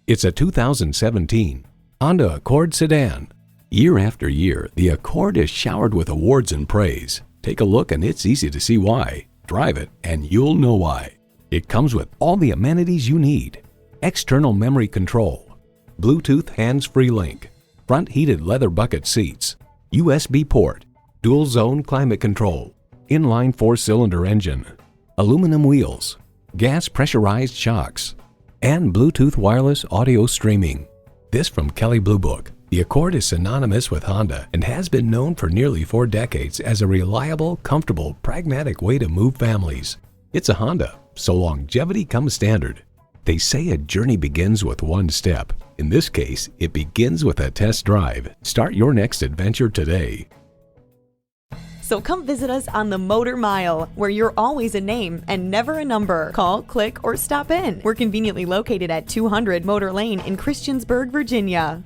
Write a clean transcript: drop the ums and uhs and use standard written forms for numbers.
It's a 2017 Honda Accord sedan. Year after year, the Accord is showered with awards and praise. Take a look and it's easy to see why. Drive it and you'll know why. It comes with all the amenities you need. External memory control, Bluetooth hands-free link, front heated leather bucket seats, USB port, dual zone climate control, inline 4-cylinder engine, aluminum wheels, gas pressurized shocks, and Bluetooth wireless audio streaming. This from Kelley Blue Book. The Accord is synonymous with Honda and has been known for nearly 4 decades as a reliable, comfortable, pragmatic way to move families. It's a Honda, so longevity comes standard. They say a journey begins with one step. In this case, it begins with a test drive. Start your next adventure today. So come visit us on the Motor Mile, where you're always a name and never a number. Call, click, or stop in. We're conveniently located at 200 Motor Lane in Christiansburg, Virginia.